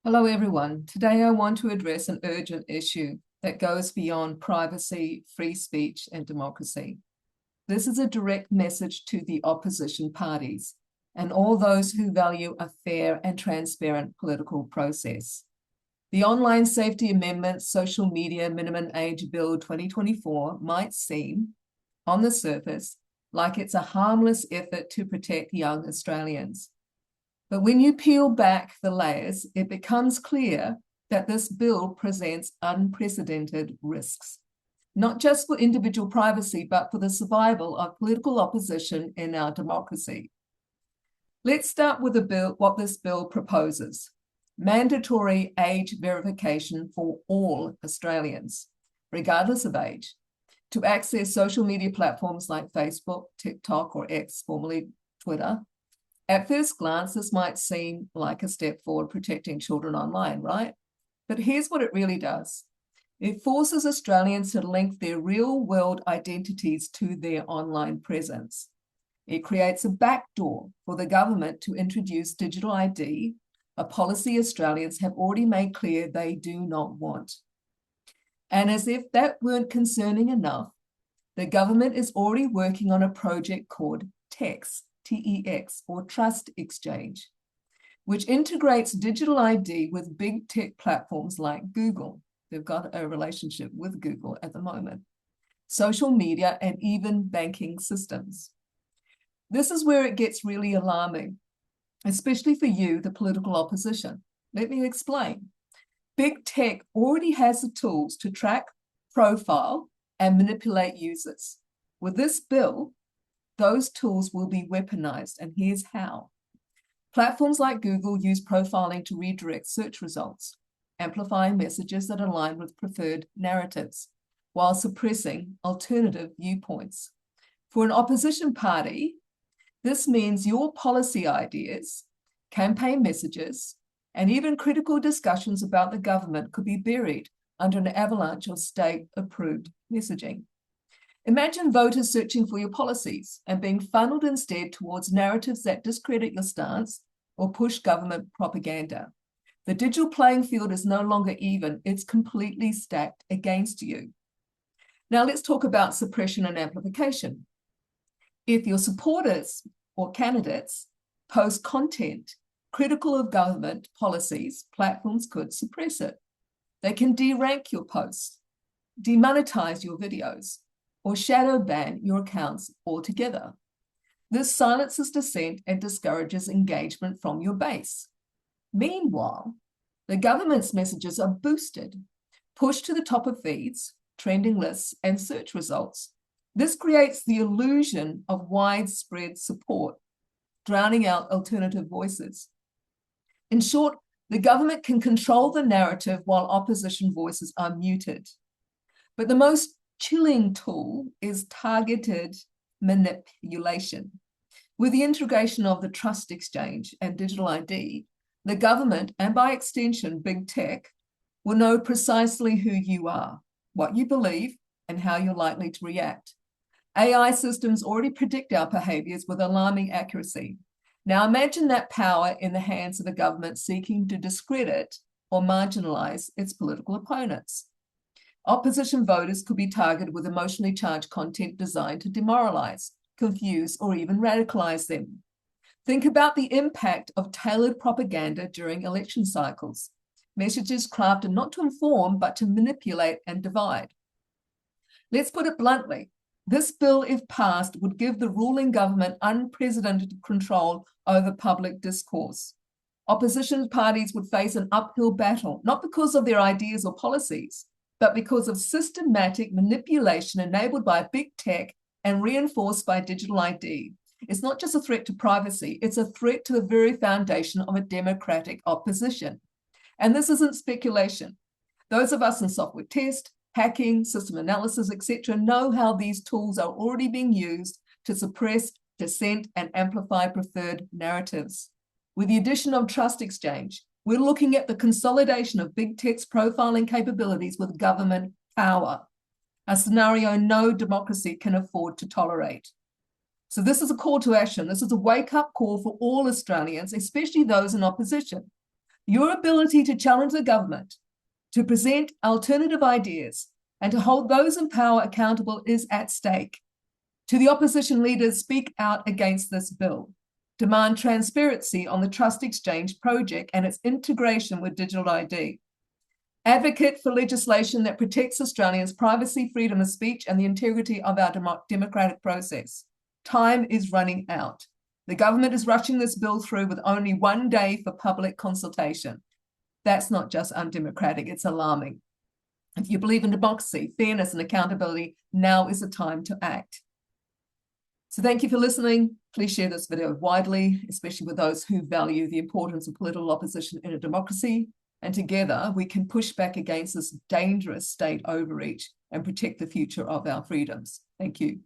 Hello, everyone. Today, I want to address an urgent issue that goes beyond privacy, free speech, and democracy. This is a direct message to the opposition parties and all those who value a fair and transparent political process. The Online Safety Amendment Social Media Minimum Age Bill 2024 might seem, on the surface, like it's a harmless effort to protect young Australians. But when you peel back the layers, it becomes clear that this bill presents unprecedented risks, not just for individual privacy, but for the survival of political opposition in our democracy. Let's start with what this bill proposes: mandatory age verification for all Australians, regardless of age, to access social media platforms like Facebook, TikTok, or X, formerly Twitter. At first glance, this might seem like a step forward protecting children online, right? But here's what it really does. It forces Australians to link their real-world identities to their online presence. It creates a backdoor for the government to introduce digital ID, a policy Australians have already made clear they do not want. And as if that weren't concerning enough, the government is already working on a project called TEX, TEX, or Trust Exchange, which integrates digital ID with big tech platforms like Google. They've got a relationship with Google at the moment, social media, and even banking systems. This is where it gets really alarming, especially for you, the political opposition. Let me explain. Big tech already has the tools to track, profile, and manipulate users. With this bill, those tools will be weaponized, and here's how. Platforms like Google use profiling to redirect search results, amplifying messages that align with preferred narratives, while suppressing alternative viewpoints. For an opposition party, this means your policy ideas, campaign messages, and even critical discussions about the government could be buried under an avalanche of state-approved messaging. Imagine voters searching for your policies and being funneled instead towards narratives that discredit your stance or push government propaganda. The digital playing field is no longer even, it's completely stacked against you. Now let's talk about suppression and amplification. If your supporters or candidates post content critical of government policies, platforms could suppress it. They can derank your posts, demonetize your videos, or shadow ban your accounts altogether. This silences dissent and discourages engagement from your base. Meanwhile, the government's messages are boosted, pushed to the top of feeds, trending lists, and search results. This creates the illusion of widespread support, drowning out alternative voices. In short, the government can control the narrative while opposition voices are muted. But the most chilling tool is targeted manipulation. With the integration of the Trust Exchange and digital ID, the government, and by extension, big tech, will know precisely who you are, what you believe, and how you're likely to react. AI systems already predict our behaviors with alarming accuracy. Now imagine that power in the hands of a government seeking to discredit or marginalize its political opponents. Opposition voters could be targeted with emotionally charged content designed to demoralize, confuse, or even radicalize them. Think about the impact of tailored propaganda during election cycles. Messages crafted not to inform, but to manipulate and divide. Let's put it bluntly. This bill, if passed, would give the ruling government unprecedented control over public discourse. Opposition parties would face an uphill battle, not because of their ideas or policies, but because of systematic manipulation enabled by big tech and reinforced by digital ID. It's not just a threat to privacy, it's a threat to the very foundation of a democratic opposition. And this isn't speculation. Those of us in software test, hacking, system analysis, etc., know how these tools are already being used to suppress, dissent, and amplify preferred narratives. With the addition of Trust Exchange, we're looking at the consolidation of big tech's profiling capabilities with government power, a scenario no democracy can afford to tolerate. So this is a call to action. This is a wake-up call for all Australians, especially those in opposition. Your ability to challenge the government, to present alternative ideas, and to hold those in power accountable is at stake. To the opposition leaders, speak out against this bill. Demand transparency on the Trust Exchange project and its integration with digital ID. Advocate for legislation that protects Australians' privacy, freedom of speech, and the integrity of our democratic process. Time is running out. The government is rushing this bill through with only 1 day for public consultation. That's not just undemocratic, it's alarming. If you believe in democracy, fairness, and accountability, now is the time to act. So thank you for listening. Please share this video widely, especially with those who value the importance of political opposition in a democracy. And together we can push back against this dangerous state overreach and protect the future of our freedoms. Thank you.